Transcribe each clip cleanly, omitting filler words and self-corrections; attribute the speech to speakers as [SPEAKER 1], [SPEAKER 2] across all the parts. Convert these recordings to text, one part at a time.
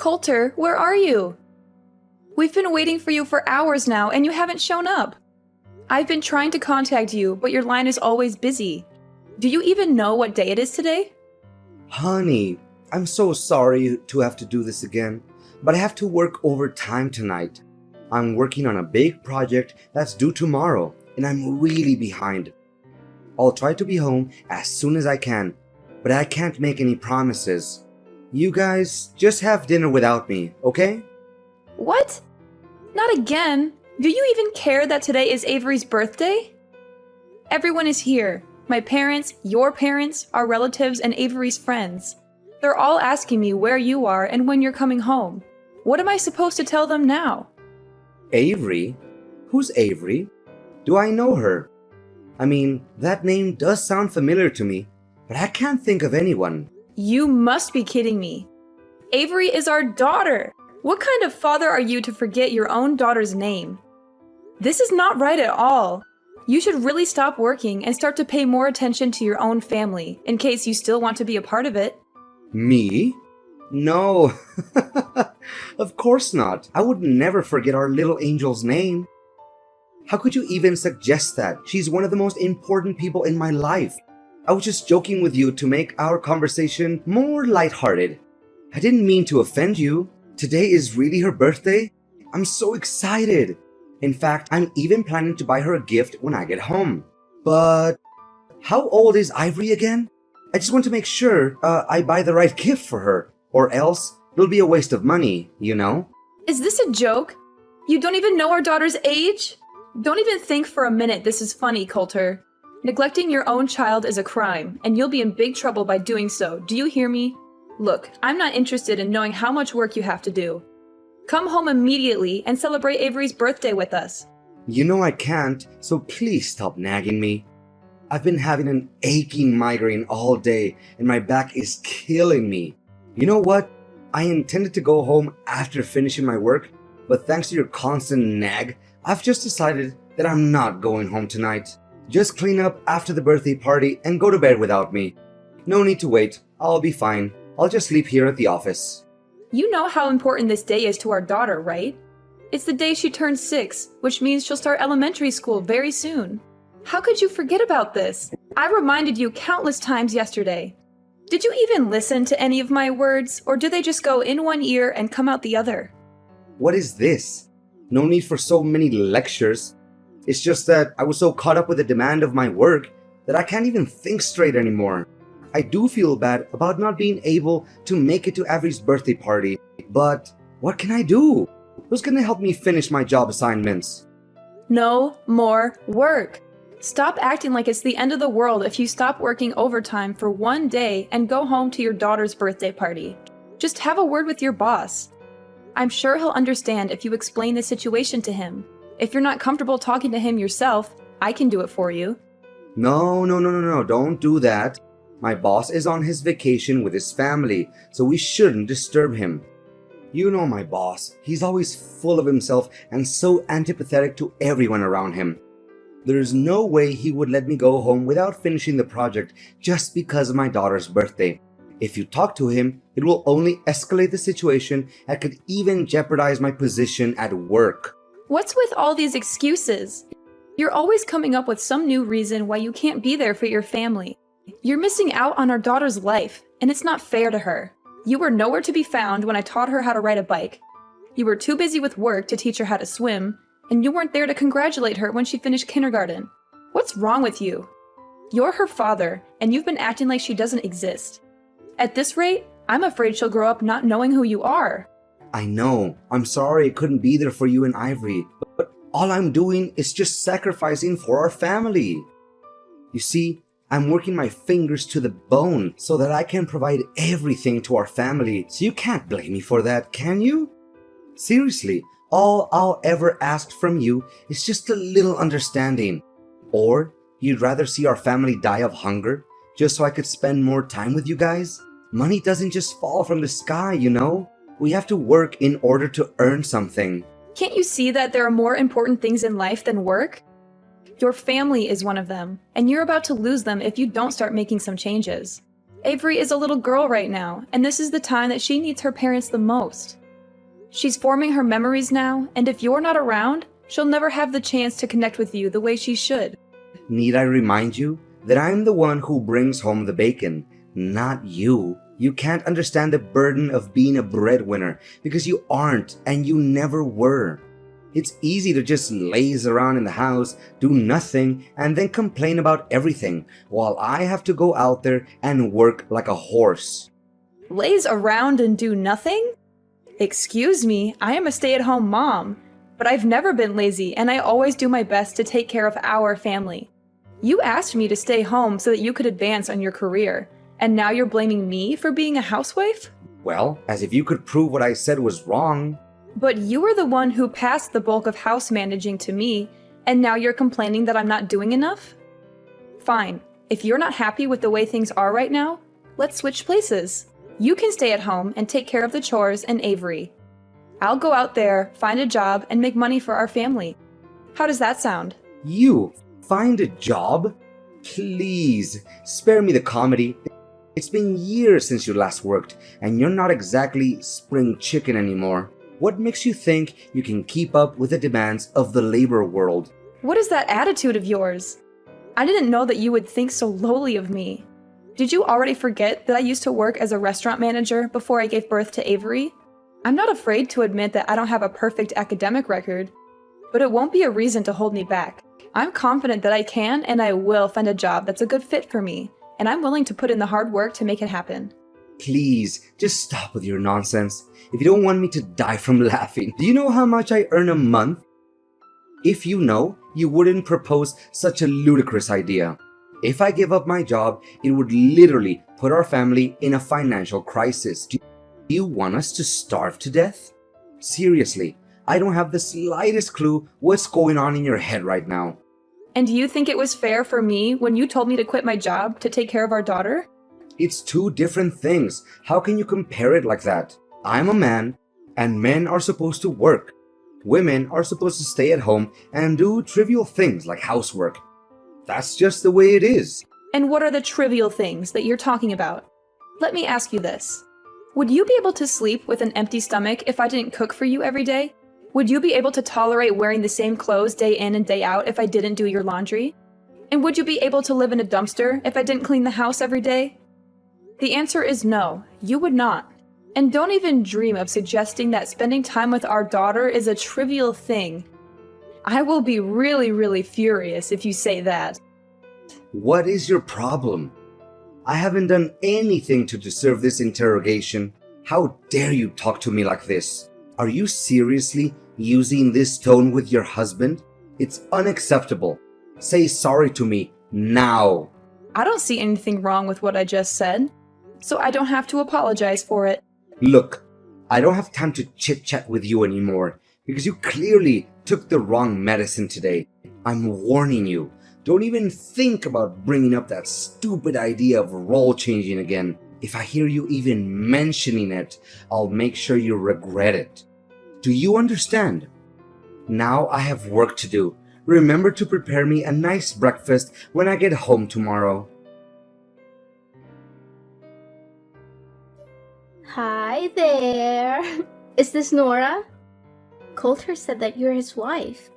[SPEAKER 1] Coulter, where are you? We've been waiting for you for hours now and you haven't shown up. I've been trying to contact you, but your line is always busy. Do you even know what day it is today?
[SPEAKER 2] Honey, I'm so sorry to have to do this again, but I have to work overtime tonight. I'm working on a big project that's due tomorrow, and I'm really behind. I'll try to be home as soon as I can, but I can't make any promises. You guys just have dinner without me, okay?
[SPEAKER 1] What? Not again. Do you even care that today is Avery's birthday? Everyone is here. My parents, your parents, our relatives, and Avery's friends. They're all asking me where you are and when you're coming home. What am I supposed to tell them now?
[SPEAKER 2] Avery? Who's Avery? Do I know her? I mean, that name does sound familiar to me, but I can't think of anyone.
[SPEAKER 1] You must be kidding me. Avery is our daughter. What kind of father are you to forget your own daughter's name? This is not right at all. You should really stop working and start to pay more attention to your own family, in case you still want to be a part of it.
[SPEAKER 2] Me? No. Of course not. I would never forget our little angel's name. How could you even suggest that? She's one of the most important people in my life. I was just joking with you to make our conversation more lighthearted. I didn't mean to offend you. Today is really her birthday. I'm so excited. In fact, I'm even planning to buy her a gift when I get home. But how old is Ivory again? I just want to make sure I buy the right gift for her, or else it'll be a waste of money, you know?
[SPEAKER 1] Is this a joke? You don't even know our daughter's age? Don't even think for a minute this is funny, Coulter. Neglecting your own child is a crime, and you'll be in big trouble by doing so. Do you hear me? Look, I'm not interested in knowing how much work you have to do. Come home immediately and celebrate Avery's birthday with us.
[SPEAKER 2] You know I can't, so please stop nagging me. I've been having an aching migraine all day, and my back is killing me. You know what? I intended to go home after finishing my work, but thanks to your constant nag, I've just decided that I'm not going home tonight. Just clean up after the birthday party and go to bed without me. No need to wait. I'll be fine. I'll just sleep here at the office.
[SPEAKER 1] You know how important this day is to our daughter, right? It's the day she turns 6, which means she'll start elementary school very soon. How could you forget about this? I reminded you countless times yesterday. Did you even listen to any of my words, or do they just go in one ear and come out the other?
[SPEAKER 2] What is this? No need for so many lectures. It's just that I was so caught up with the demand of my work that I can't even think straight anymore. I do feel bad about not being able to make it to Avery's birthday party, but what can I do? Who's gonna help me finish my job assignments?
[SPEAKER 1] No more work. Stop acting like it's the end of the world if you stop working overtime for one day and go home to your daughter's birthday party. Just have a word with your boss. I'm sure he'll understand if you explain the situation to him. If you're not comfortable talking to him yourself, I can do it for you.
[SPEAKER 2] No, don't do that. My boss is on his vacation with his family, so we shouldn't disturb him. You know my boss. He's always full of himself and so antipathetic to everyone around him. There is no way he would let me go home without finishing the project just because of my daughter's birthday. If you talk to him, it will only escalate the situation and could even jeopardize my position at work.
[SPEAKER 1] What's with all these excuses? You're always coming up with some new reason why you can't be there for your family. You're missing out on our daughter's life, and it's not fair to her. You were nowhere to be found when I taught her how to ride a bike. You were too busy with work to teach her how to swim, and you weren't there to congratulate her when she finished kindergarten. What's wrong with you? You're her father, and you've been acting like she doesn't exist. At this rate, I'm afraid she'll grow up not knowing who you are.
[SPEAKER 2] I know. I'm sorry I couldn't be there for you and Ivory, but all I'm doing is just sacrificing for our family. You see, I'm working my fingers to the bone so that I can provide everything to our family, so you can't blame me for that, can you? Seriously, all I'll ever ask from you is just a little understanding. Or you'd rather see our family die of hunger just so I could spend more time with you guys? Money doesn't just fall from the sky, you know? We have to work in order to earn something.
[SPEAKER 1] Can't you see that there are more important things in life than work? Your family is one of them, and you're about to lose them if you don't start making some changes. Avery is a little girl right now, and this is the time that she needs her parents the most. She's forming her memories now, and if you're not around, she'll never have the chance to connect with you the way she should.
[SPEAKER 2] Need I remind you that I'm the one who brings home the bacon, not you? You can't understand the burden of being a breadwinner because you aren't and you never were. It's easy to just laze around in the house, do nothing, and then complain about everything, while I have to go out there and work like a horse.
[SPEAKER 1] Laze around and do nothing? Excuse me, I am a stay-at-home mom, but I've never been lazy and I always do my best to take care of our family. You asked me to stay home so that you could advance on your career, and now you're blaming me for being a housewife?
[SPEAKER 2] Well, as if you could prove what I said was wrong.
[SPEAKER 1] But you were the one who passed the bulk of house managing to me, and now you're complaining that I'm not doing enough? Fine, if you're not happy with the way things are right now, let's switch places. You can stay at home and take care of the chores and Avery. I'll go out there, find a job, and make money for our family. How does that sound?
[SPEAKER 2] You find a job? Please, spare me the comedy. It's been years since you last worked, and you're not exactly spring chicken anymore. What makes you think you can keep up with the demands of the labor world?
[SPEAKER 1] What is that attitude of yours? I didn't know that you would think so lowly of me. Did you already forget that I used to work as a restaurant manager before I gave birth to Avery? I'm not afraid to admit that I don't have a perfect academic record, but it won't be a reason to hold me back. I'm confident that I can and I will find a job that's a good fit for me, and I'm willing to put in the hard work to make it happen.
[SPEAKER 2] Please, just stop with your nonsense. If you don't want me to die from laughing, do you know how much I earn a month? If you know, you wouldn't propose such a ludicrous idea. If I give up my job, it would literally put our family in a financial crisis. Do you want us to starve to death? Seriously, I don't have the slightest clue what's going on in your head right now.
[SPEAKER 1] And do you think it was fair for me when you told me to quit my job to take care of our daughter?
[SPEAKER 2] It's two different things. How can you compare it like that? I'm a man, and men are supposed to work. Women are supposed to stay at home and do trivial things like housework. That's just the way it is.
[SPEAKER 1] And what are the trivial things that you're talking about? Let me ask you this. Would you be able to sleep with an empty stomach if I didn't cook for you every day? Would you be able to tolerate wearing the same clothes day in and day out if I didn't do your laundry? And would you be able to live in a dumpster if I didn't clean the house every day? The answer is no, you would not. And don't even dream of suggesting that spending time with our daughter is a trivial thing. I will be really furious if you say that.
[SPEAKER 2] What is your problem? I haven't done anything to deserve this interrogation. How dare you talk to me like this? Are you seriously using this tone with your husband? It's unacceptable. Say sorry to me now.
[SPEAKER 1] I don't see anything wrong with what I just said, so I don't have to apologize for it.
[SPEAKER 2] Look, I don't have time to chit-chat with you anymore because you clearly took the wrong medicine today. I'm warning you. Don't even think about bringing up that stupid idea of role changing again. If I hear you even mentioning it, I'll make sure you regret it. Do you understand? Now I have work to do. Remember to prepare me a nice breakfast when I get home tomorrow.
[SPEAKER 3] Hi there. Is this Nora? Coulter said that you're his wife.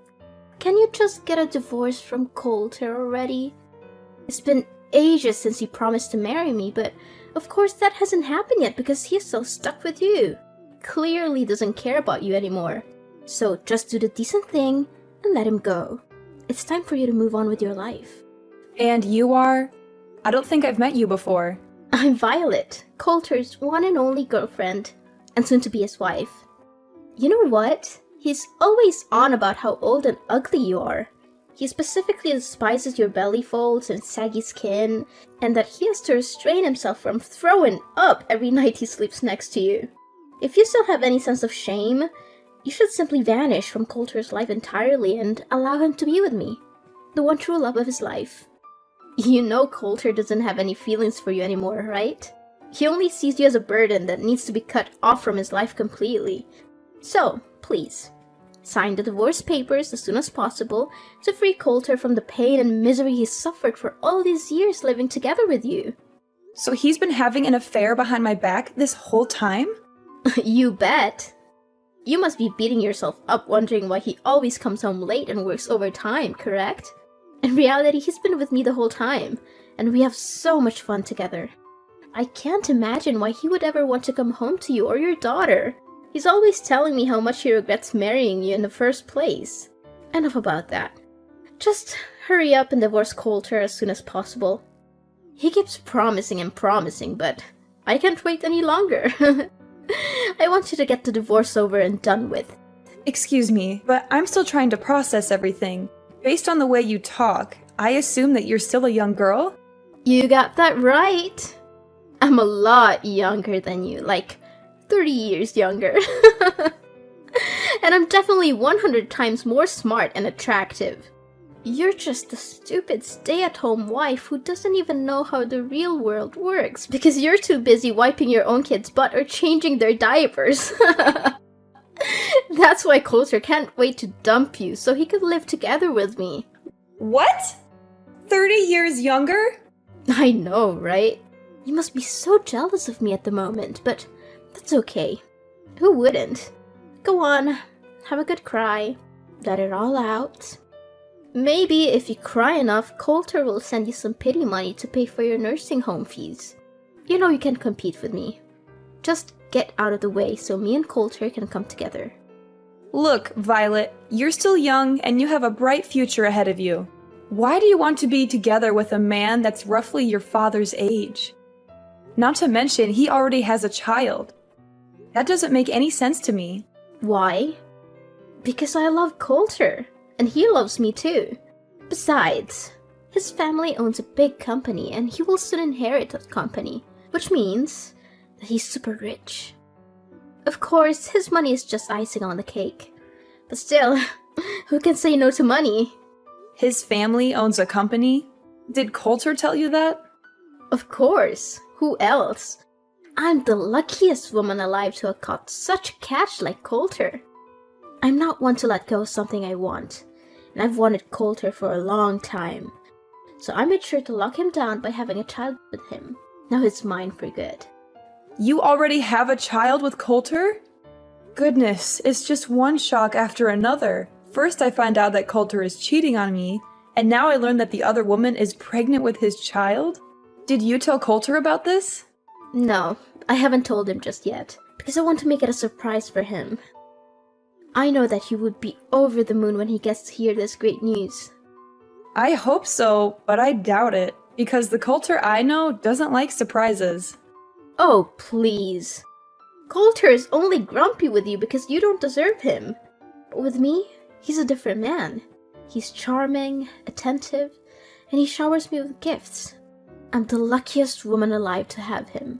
[SPEAKER 3] Can you just get a divorce from Coulter already? It's been ages since he promised to marry me, but of course that hasn't happened yet because he's so stuck with you. Clearly doesn't care about you anymore. So just do the decent thing and let him go. It's time for you to move on with your life.
[SPEAKER 1] And you are? I don't think I've met you before.
[SPEAKER 3] I'm Violet, Coulter's one and only girlfriend, and soon to be his wife. You know what? He's always on about how old and ugly you are. He specifically despises your belly folds and saggy skin, and that he has to restrain himself from throwing up every night he sleeps next to you. If you still have any sense of shame, you should simply vanish from Coulter's life entirely and allow him to be with me, the one true love of his life. You know Coulter doesn't have any feelings for you anymore, right? He only sees you as a burden that needs to be cut off from his life completely. So, please, sign the divorce papers as soon as possible to free Coulter from the pain and misery he's suffered for all these years living together with you.
[SPEAKER 1] So he's been having an affair behind my back this whole time?
[SPEAKER 3] You bet. You must be beating yourself up wondering why he always comes home late and works overtime, correct? In reality, he's been with me the whole time, and we have so much fun together. I can't imagine why he would ever want to come home to you or your daughter. He's always telling me how much he regrets marrying you in the first place. Enough about that. Just hurry up and divorce Coulter as soon as possible. He keeps promising and promising, but I can't wait any longer. I want you to get the divorce over and done with.
[SPEAKER 1] Excuse me, but I'm still trying to process everything. Based on the way you talk, I assume that you're still a young girl?
[SPEAKER 3] You got that right. I'm a lot younger than you, like 30 years younger. And I'm definitely 100 times more smart and attractive. You're just a stupid stay-at-home wife who doesn't even know how the real world works because you're too busy wiping your own kid's butt or changing their diapers. That's why Coulter can't wait to dump you so he could live together with me.
[SPEAKER 1] What? 30 years younger?
[SPEAKER 3] I know, right? You must be so jealous of me at the moment, but that's okay. Who wouldn't? Go on, have a good cry. Let it all out. Maybe if you cry enough, Coulter will send you some pity money to pay for your nursing home fees. You know you can compete with me. Just get out of the way so me and Coulter can come together.
[SPEAKER 1] Look, Violet, you're still young and you have a bright future ahead of you. Why do you want to be together with a man that's roughly your father's age? Not to mention, he already has a child. That doesn't make any sense to me.
[SPEAKER 3] Why? Because I love Coulter, and he loves me too. Besides, his family owns a big company and he will soon inherit that company, which means that he's super rich. Of course, his money is just icing on the cake. But still, who can say no to money?
[SPEAKER 1] His family owns a company? Did Coulter tell you that?
[SPEAKER 3] Of course. Who else? I'm the luckiest woman alive to have caught such a catch like Coulter. I'm not one to let go of something I want, and I've wanted Coulter for a long time. So I made sure to lock him down by having a child with him. Now he's mine for good.
[SPEAKER 1] You already have a child with Coulter? Goodness, it's just one shock after another. First I find out that Coulter is cheating on me, and now I learn that the other woman is pregnant with his child? Did you tell Coulter about this?
[SPEAKER 3] No, I haven't told him just yet, because I want to make it a surprise for him. I know that he would be over the moon when he gets to hear this great news.
[SPEAKER 1] I hope so, but I doubt it, because the Coulter I know doesn't like surprises.
[SPEAKER 3] Oh, please. Coulter is only grumpy with you because you don't deserve him. But with me, he's a different man. He's charming, attentive, and he showers me with gifts. I'm the luckiest woman alive to have him.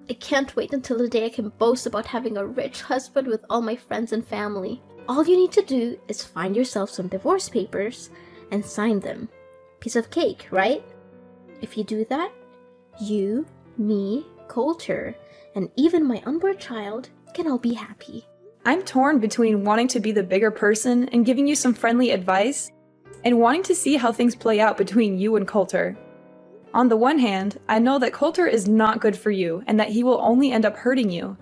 [SPEAKER 3] I can't wait until the day I can boast about having a rich husband with all my friends and family. All you need to do is find yourself some divorce papers and sign them. Piece of cake, right? If you do that, you, me, Coulter, and even my unborn child can all be happy.
[SPEAKER 1] I'm torn between wanting to be the bigger person and giving you some friendly advice, and wanting to see how things play out between you and Coulter. On the one hand, I know that Coulter is not good for you and that he will only end up hurting you.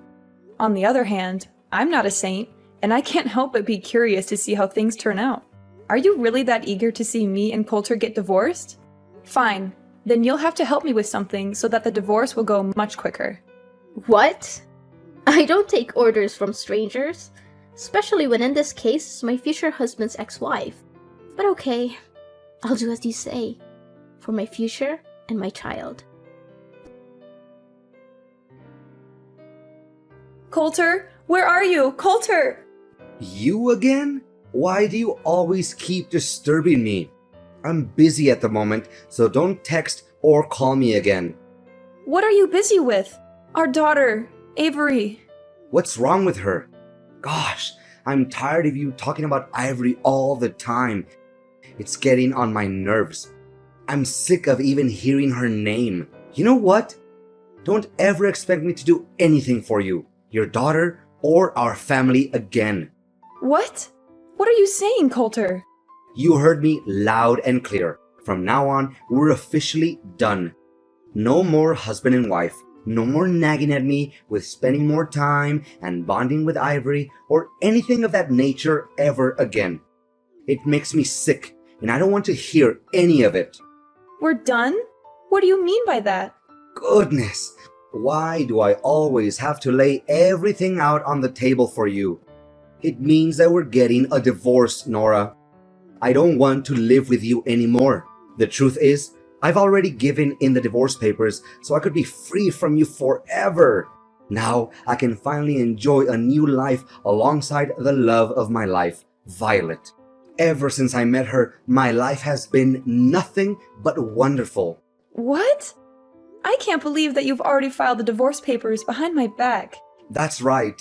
[SPEAKER 1] On the other hand, I'm not a saint, and I can't help but be curious to see how things turn out. Are you really that eager to see me and Coulter get divorced? Fine, then you'll have to help me with something so that the divorce will go much quicker.
[SPEAKER 3] What? I don't take orders from strangers, especially when in this case it's my future husband's ex-wife. But okay, I'll do as you say, for my future and my child.
[SPEAKER 1] Coulter, where are you? Coulter!
[SPEAKER 2] You again? Why do you always keep disturbing me? I'm busy at the moment, so don't text or call me again.
[SPEAKER 1] What are you busy with? Our daughter, Avery.
[SPEAKER 2] What's wrong with her? Gosh, I'm tired of you talking about Ivory all the time. It's getting on my nerves. I'm sick of even hearing her name. You know what? Don't ever expect me to do anything for you, your daughter, or our family again.
[SPEAKER 1] What? What are you saying, Coulter?
[SPEAKER 2] You heard me loud and clear. From now on, we're officially done. No more husband and wife. No more nagging at me with spending more time and bonding with Ivory or anything of that nature ever again. It makes me sick, and I don't want to hear any of it.
[SPEAKER 1] We're done? What do you mean by that?
[SPEAKER 2] Goodness, why do I always have to lay everything out on the table for you? It means that we're getting a divorce, Nora. I don't want to live with you anymore. The truth is, I've already given in the divorce papers so I could be free from you forever. Now I can finally enjoy a new life alongside the love of my life, Violet. Ever since I met her, my life has been nothing but wonderful.
[SPEAKER 1] What? I can't believe that you've already filed the divorce papers behind my back.
[SPEAKER 2] That's right.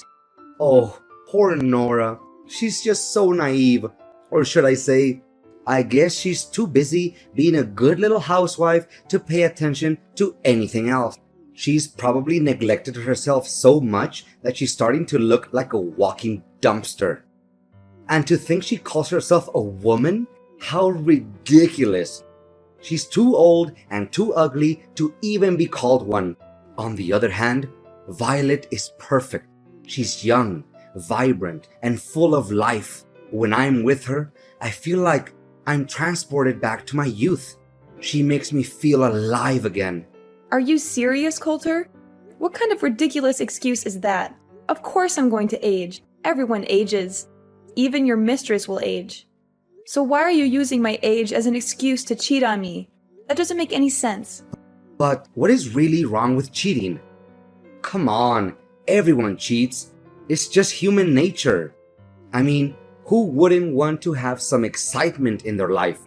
[SPEAKER 2] Oh, poor Nora. She's just so naive. Or should I say, I guess she's too busy being a good little housewife to pay attention to anything else. She's probably neglected herself so much that she's starting to look like a walking dumpster. And to think she calls herself a woman? How ridiculous. She's too old and too ugly to even be called one. On the other hand, Violet is perfect. She's young, vibrant, and full of life. When I'm with her, I feel like I'm transported back to my youth. She makes me feel alive again.
[SPEAKER 1] Are you serious, Coulter? What kind of ridiculous excuse is that? Of course I'm going to age. Everyone ages. Even your mistress will age. So why are you using my age as an excuse to cheat on me? That doesn't make any sense.
[SPEAKER 2] But what is really wrong with cheating? Come on, everyone cheats. It's just human nature. I mean, who wouldn't want to have some excitement in their life?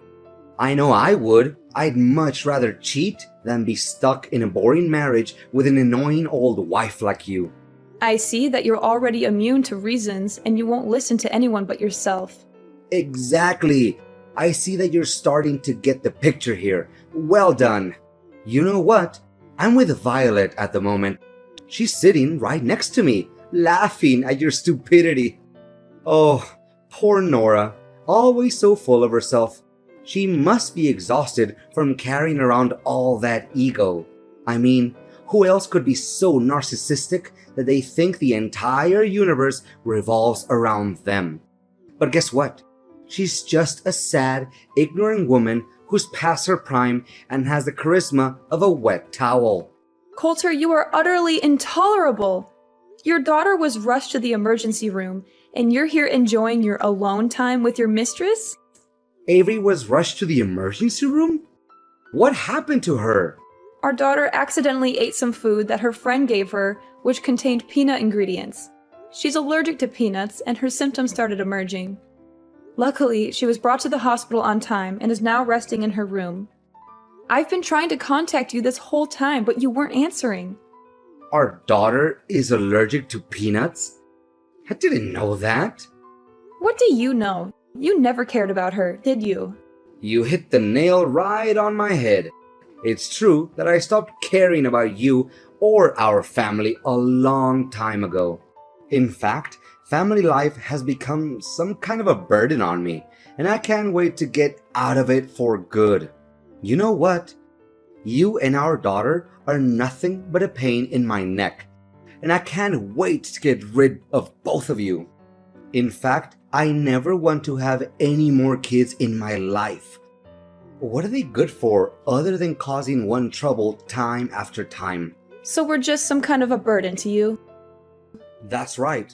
[SPEAKER 2] I know I would. I'd much rather cheat than be stuck in a boring marriage with an annoying old wife like you.
[SPEAKER 1] I see that you're already immune to reasons and you won't listen to anyone but yourself.
[SPEAKER 2] Exactly. I see that you're starting to get the picture here. Well done. You know what? I'm with Violet at the moment. She's sitting right next to me, laughing at your stupidity. Oh, poor Nora, always so full of herself. She must be exhausted from carrying around all that ego. I mean, who else could be so narcissistic that they think the entire universe revolves around them? But guess what? She's just a sad, ignorant woman who's past her prime and has the charisma of a wet towel.
[SPEAKER 1] Coulter, you are utterly intolerable. Your daughter was rushed to the emergency room, and you're here enjoying your alone time with your mistress?
[SPEAKER 2] Avery was rushed to the emergency room? What happened to her?
[SPEAKER 1] Our daughter accidentally ate some food that her friend gave her, which contained peanut ingredients. She's allergic to peanuts, and her symptoms started emerging. Luckily, she was brought to the hospital on time and is now resting in her room. I've been trying to contact you this whole time, but you weren't answering.
[SPEAKER 2] Our daughter is allergic to peanuts? I didn't know that.
[SPEAKER 1] What do you know? You never cared about her, did you?
[SPEAKER 2] You hit the nail right on my head. It's true that I stopped caring about you or our family a long time ago. In fact, family life has become some kind of a burden on me, and I can't wait to get out of it for good. You know what? You and our daughter are nothing but a pain in my neck, and I can't wait to get rid of both of you. In fact, I never want to have any more kids in my life. What are they good for other than causing one trouble time after time?
[SPEAKER 1] So we're just some kind of a burden to you?
[SPEAKER 2] That's right.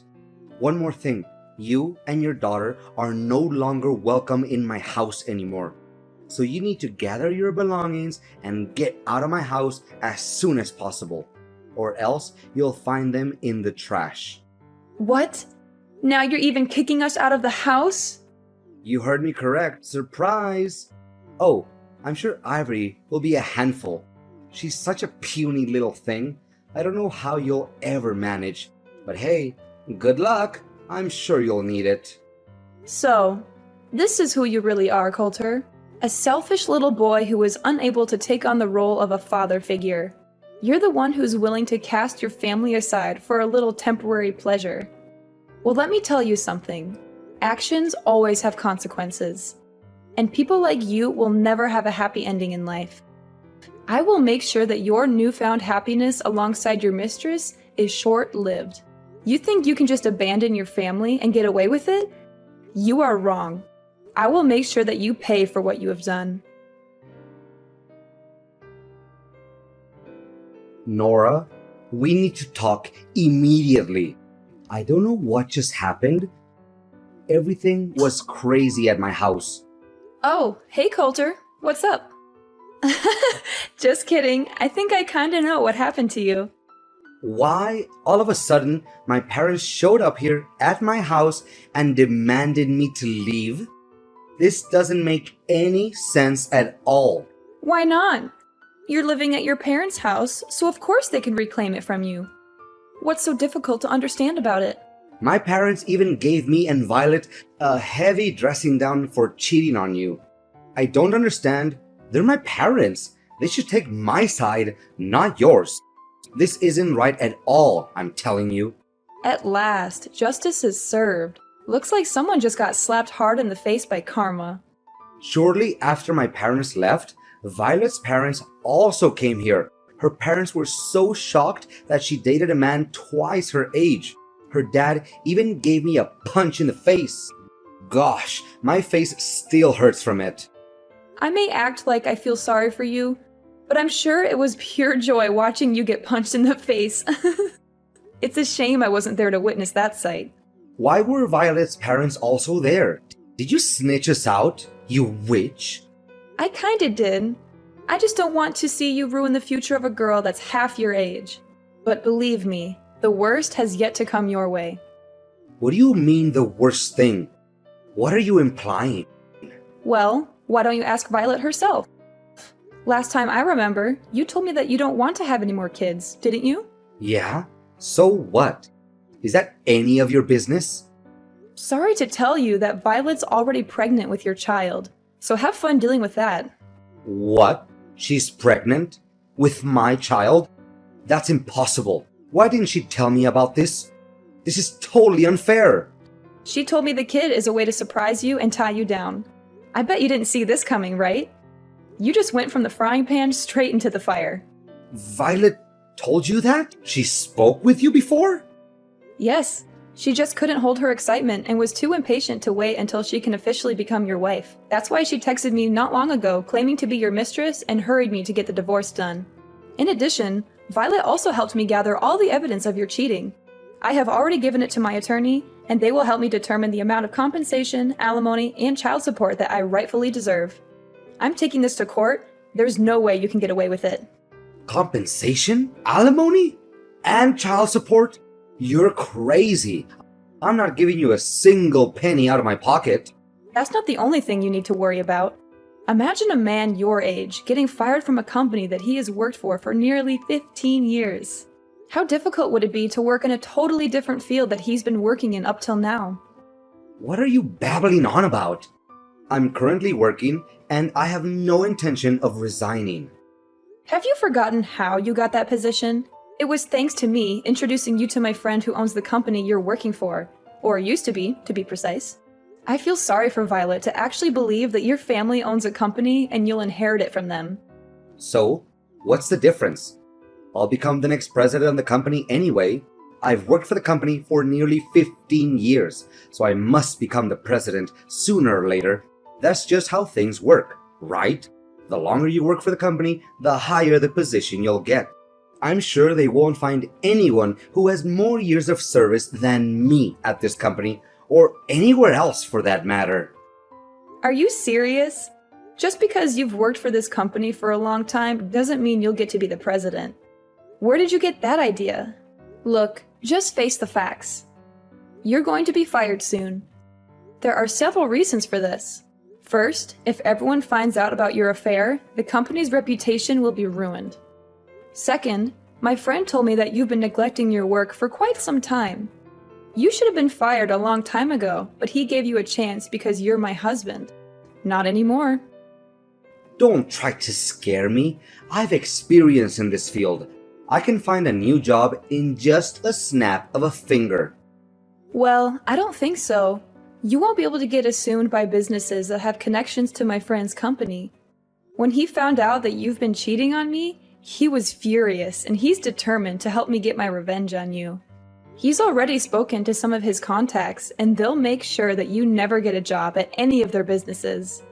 [SPEAKER 2] One more thing. You and your daughter are no longer welcome in my house anymore. So you need to gather your belongings and get out of my house as soon as possible. Or else you'll find them in the trash.
[SPEAKER 1] What? Now you're even kicking us out of the house?
[SPEAKER 2] You heard me correct. Surprise! Oh, I'm sure Ivory will be a handful. She's such a puny little thing. I don't know how you'll ever manage. But hey, good luck. I'm sure you'll need it.
[SPEAKER 1] So, this is who you really are, Coulter. A selfish little boy who is unable to take on the role of a father figure. You're the one who's willing to cast your family aside for a little temporary pleasure. Well, let me tell you something. Actions always have consequences. And people like you will never have a happy ending in life. I will make sure that your newfound happiness alongside your mistress is short-lived. You think you can just abandon your family and get away with it? You are wrong. I will make sure that you pay for what you have done.
[SPEAKER 2] Nora, we need to talk immediately. I don't know what just happened. Everything was crazy at my house.
[SPEAKER 1] Oh, hey Coulter, what's up? Just kidding. I think I kinda know what happened to you.
[SPEAKER 2] Why, all of a sudden, my parents showed up here at my house and demanded me to leave? This doesn't make any sense at all.
[SPEAKER 1] Why not? You're living at your parents' house, so of course they can reclaim it from you. What's so difficult to understand about it?
[SPEAKER 2] My parents even gave me and Violet a heavy dressing down for cheating on you. I don't understand. They're my parents. They should take my side, not yours. This isn't right at all, I'm telling you.
[SPEAKER 1] At last, justice is served. Looks like someone just got slapped hard in the face by karma.
[SPEAKER 2] Shortly after my parents left, Violet's parents also came here. Her parents were so shocked that she dated a man twice her age. Her dad even gave me a punch in the face. Gosh, my face still hurts from it.
[SPEAKER 1] I may act like I feel sorry for you, but I'm sure it was pure joy watching you get punched in the face. It's a shame I wasn't there to witness that sight.
[SPEAKER 2] Why were Violet's parents also there? Did you snitch us out, you witch?
[SPEAKER 1] I kinda did. I just don't want to see you ruin the future of a girl that's half your age. But believe me, the worst has yet to come your way.
[SPEAKER 2] What do you mean the worst thing? What are you implying?
[SPEAKER 1] Well, why don't you ask Violet herself? Last time I remember, you told me that you don't want to have any more kids, didn't you?
[SPEAKER 2] Yeah? So what? Is that any of your business?
[SPEAKER 1] Sorry to tell you that Violet's already pregnant with your child, so have fun dealing with that.
[SPEAKER 2] What? She's pregnant? With my child? That's impossible. Why didn't she tell me about this? This is totally unfair.
[SPEAKER 1] She told me the kid is a way to surprise you and tie you down. I bet you didn't see this coming, right? You just went from the frying pan straight into the fire.
[SPEAKER 2] Violet told you that? She spoke with you before?
[SPEAKER 1] Yes, she just couldn't hold her excitement and was too impatient to wait until she can officially become your wife. That's why she texted me not long ago claiming to be your mistress and hurried me to get the divorce done. In addition, Violet also helped me gather all the evidence of your cheating. I have already given it to my attorney, and they will help me determine the amount of compensation, alimony, and child support that I rightfully deserve. I'm taking this to court. There's no way you can get away with it.
[SPEAKER 2] Compensation? Alimony? And child support? You're crazy. I'm not giving you a single penny out of my pocket.
[SPEAKER 1] That's not the only thing you need to worry about. Imagine a man your age getting fired from a company that he has worked for nearly 15 years. How difficult would it be to work in a totally different field that he's been working in up till now?
[SPEAKER 2] What are you babbling on about? I'm currently working, and I have no intention of resigning.
[SPEAKER 1] Have you forgotten how you got that position? It was thanks to me introducing you to my friend who owns the company you're working for, or used to be precise. I feel sorry for Violet to actually believe that your family owns a company and you'll inherit it from them.
[SPEAKER 2] So, what's the difference? I'll become the next president of the company anyway. I've worked for the company for nearly 15 years, so I must become the president sooner or later. That's just how things work, right? The longer you work for the company, the higher the position you'll get. I'm sure they won't find anyone who has more years of service than me at this company, or anywhere else for that matter.
[SPEAKER 1] Are you serious? Just because you've worked for this company for a long time doesn't mean you'll get to be the president. Where did you get that idea? Look, just face the facts. You're going to be fired soon. There are several reasons for this. First, if everyone finds out about your affair, the company's reputation will be ruined. Second, my friend told me that you've been neglecting your work for quite some time. You should have been fired a long time ago, but he gave you a chance because you're my husband. Not anymore.
[SPEAKER 2] Don't try to scare me. I've experience in this field. I can find a new job in just a snap of a finger.
[SPEAKER 1] Well, I don't think so. You won't be able to get assumed by businesses that have connections to my friend's company. When he found out that you've been cheating on me, he was furious and he's determined to help me get my revenge on you. He's already spoken to some of his contacts and they'll make sure that you never get a job at any of their businesses.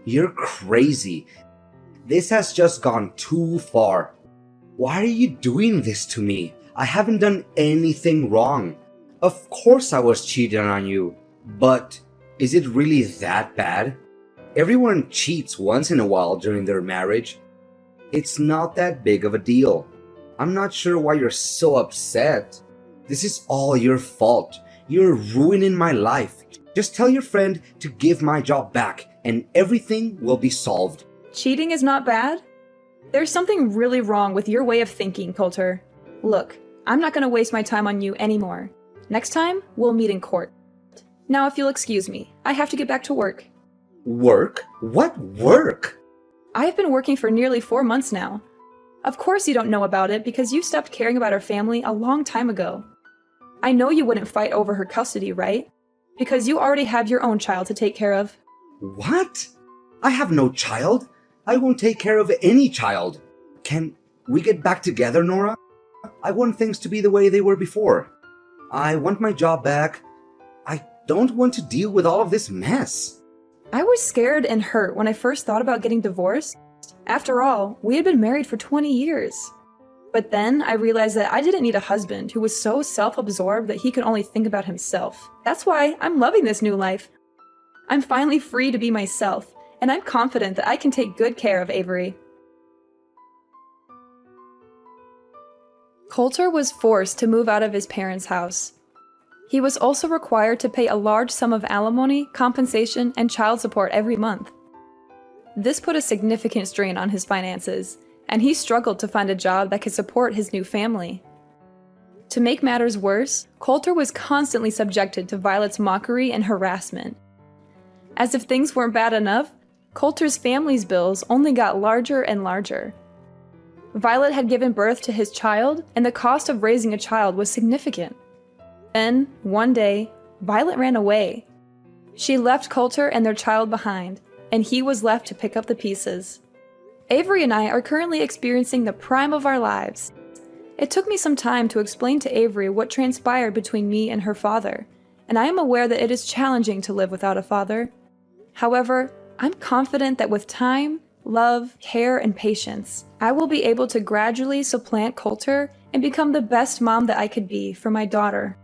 [SPEAKER 2] You're crazy. This has just gone too far. Why are you doing this to me? I haven't done anything wrong. Of course I was cheating on you. But is it really that bad? Everyone cheats once in a while during their marriage. It's not that big of a deal. I'm not sure why you're so upset. This is all your fault. You're ruining my life. Just tell your friend to give my job back and everything will be solved.
[SPEAKER 1] Cheating is not bad? There's something really wrong with your way of thinking, Coulter. Look, I'm not going to waste my time on you anymore. Next time, we'll meet in court. Now, if you'll excuse me, I have to get back to work.
[SPEAKER 2] Work? What work?
[SPEAKER 1] I have been working for nearly 4 months now. Of course you don't know about it because you stopped caring about our family a long time ago. I know you wouldn't fight over her custody, right? Because you already have your own child to take care of.
[SPEAKER 2] What? I have no child. I won't take care of any child. Can we get back together, Nora? I want things to be the way they were before. I want my job back. I don't want to deal with all of this mess.
[SPEAKER 1] I was scared and hurt when I first thought about getting divorced. After all, we had been married for 20 years. But then I realized that I didn't need a husband who was so self-absorbed that he could only think about himself. That's why I'm loving this new life. I'm finally free to be myself, and I'm confident that I can take good care of Avery. Coulter was forced to move out of his parents' house. He was also required to pay a large sum of alimony, compensation, and child support every month. This put a significant strain on his finances, and he struggled to find a job that could support his new family. To make matters worse, Coulter was constantly subjected to Violet's mockery and harassment. As if things weren't bad enough, Coulter's family's bills only got larger and larger. Violet had given birth to his child, and the cost of raising a child was significant. Then, one day, Violet ran away. She left Coulter and their child behind, and he was left to pick up the pieces. Avery and I are currently experiencing the prime of our lives. It took me some time to explain to Avery what transpired between me and her father, and I am aware that it is challenging to live without a father. However, I'm confident that with time, love, care, and patience, I will be able to gradually supplant Coulter and become the best mom that I could be for my daughter.